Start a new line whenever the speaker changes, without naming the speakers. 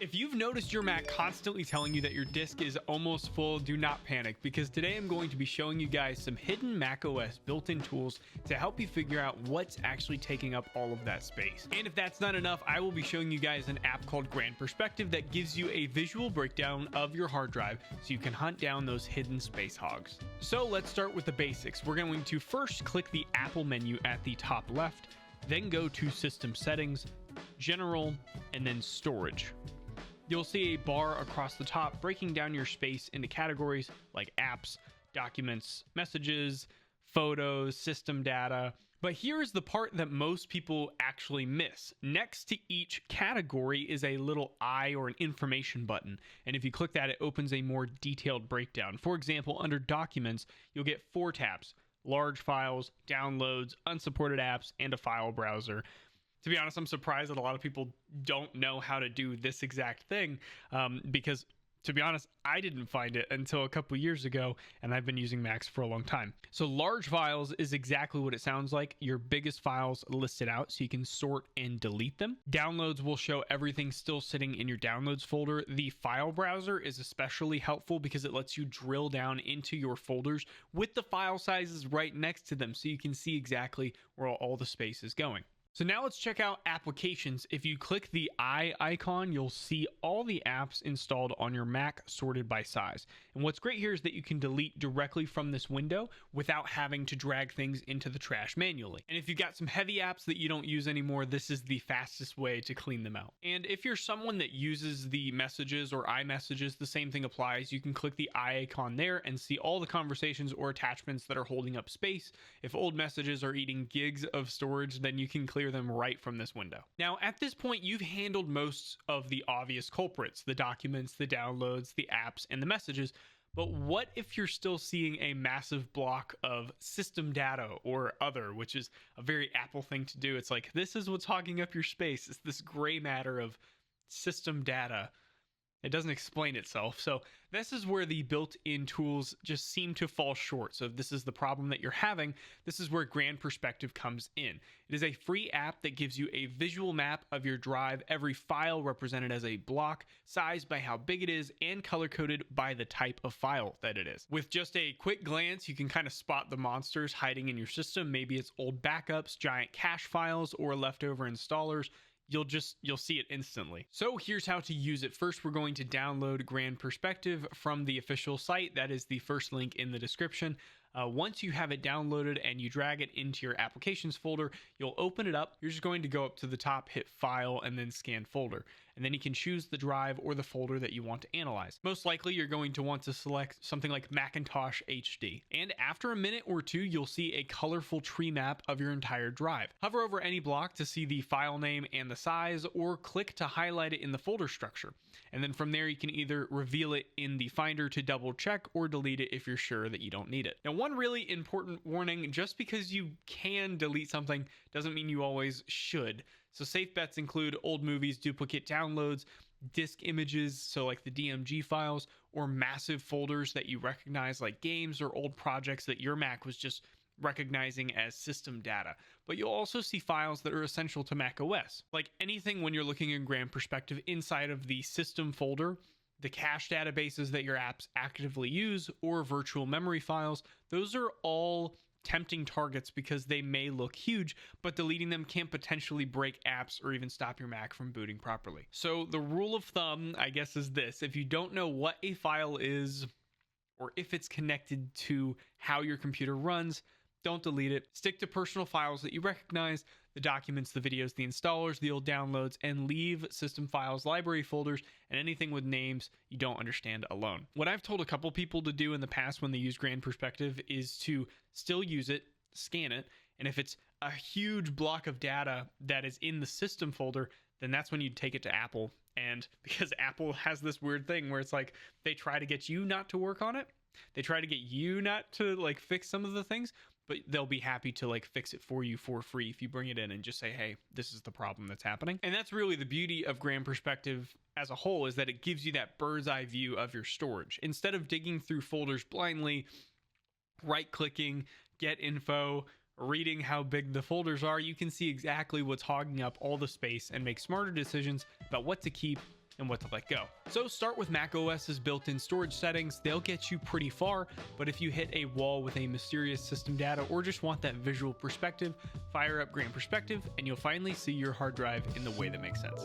If you've noticed your Mac constantly telling you that your disk is almost full, do not panic, because today I'm going to be showing you guys some hidden macOS built-in tools to help you figure out what's actually taking up all of that space. And if that's not enough, I will be showing you guys an app called Grand Perspective that gives you a visual breakdown of your hard drive so you can hunt down those hidden space hogs. So let's start with the basics. We're going to first click the Apple menu at the top left, then go to System Settings, General, and then Storage. You'll see a bar across the top breaking down your space into categories like apps, documents, messages, photos, system data. But here's the part that most people actually miss. Next to each category is a little I or an information button. And if you click that, it opens a more detailed breakdown. For example, under documents, you'll get 4 tabs: large files, downloads, unsupported apps, and a file browser. To be honest, I'm surprised that a lot of people don't know how to do this exact thing because, to be honest, I didn't find it until a couple years ago, and I've been using Macs for a long time. So large files is exactly what it sounds like. Your biggest files listed out so you can sort and delete them. Downloads will show everything still sitting in your downloads folder. The file browser is especially helpful because it lets you drill down into your folders with the file sizes right next to them so you can see exactly where all the space is going. So now let's check out applications. If you click the I icon, you'll see all the apps installed on your Mac sorted by size. And what's great here is that you can delete directly from this window without having to drag things into the trash manually. And if you've got some heavy apps that you don't use anymore, this is the fastest way to clean them out. And if you're someone that uses the messages or iMessages, the same thing applies. You can click the I icon there and see all the conversations or attachments that are holding up space. If old messages are eating gigs of storage, then you can clear them right from this window. Now, at this point, you've handled most of the obvious culprits: the documents, the downloads, the apps, and the messages. But what if you're still seeing a massive block of system data or other, which is a very Apple thing to do? It's like, this is what's hogging up your space. It's this gray matter of system data. It doesn't explain itself. So this is where the built-in tools just seem to fall short. So if this is the problem that you're having, this is where Grand Perspective comes in. It is a free app that gives you a visual map of your drive, every file represented as a block, sized by how big it is, and color-coded by the type of file that it is. With just a quick glance, you can kind of spot the monsters hiding in your system. Maybe it's old backups, giant cache files, or leftover installers. You'll see it instantly. So here's how to use it. First, we're going to download Grand Perspective from the official site. That is the first link in the description. Once you have it downloaded and you drag it into your applications folder, you'll open it up. You're just going to go up to the top, hit File, and then Scan Folder. And then you can choose the drive or the folder that you want to analyze. Most likely, you're going to want to select something like Macintosh HD. And after a minute or two, you'll see a colorful tree map of your entire drive. Hover over any block to see the file name and the size, or click to highlight it in the folder structure. And then from there, you can either reveal it in the Finder to double check or delete it if you're sure that you don't need it. Now, one really important warning: just because you can delete something doesn't mean you always should. So safe bets include old movies, duplicate downloads, disk images, so like the DMG files, or massive folders that you recognize like games or old projects that your Mac was just recognizing as system data. But you'll also see files that are essential to macOS. Like anything when you're looking in Grand Perspective, inside of the system folder, the cache databases that your apps actively use, or virtual memory files, those are all tempting targets because they may look huge, but deleting them can potentially break apps or even stop your Mac from booting properly. So the rule of thumb, I guess, is this: if you don't know what a file is, or if it's connected to how your computer runs, don't delete it. Stick to personal files that you recognize: the documents, the videos, the installers, the old downloads, and leave system files, library folders, and anything with names you don't understand alone. What I've told a couple people to do in the past when they use Grand Perspective is to still use it, scan it, and if it's a huge block of data that is in the system folder, then that's when you take it to Apple. And because Apple has this weird thing where it's like they try to get you not to work on it, they try to get you not to like fix some of the things, but they'll be happy to like fix it for you for free if you bring it in and just say, hey, this is the problem that's happening. And that's really the beauty of Grand Perspective as a whole, is that it gives you that bird's eye view of your storage. Instead of digging through folders blindly, right-clicking, get info, reading how big the folders are, you can see exactly what's hogging up all the space and make smarter decisions about what to keep and what to let go. So start with macOS's built-in storage settings. They'll get you pretty far, but if you hit a wall with a mysterious system data or just want that visual perspective, fire up Grant Perspective and you'll finally see your hard drive in the way that makes sense.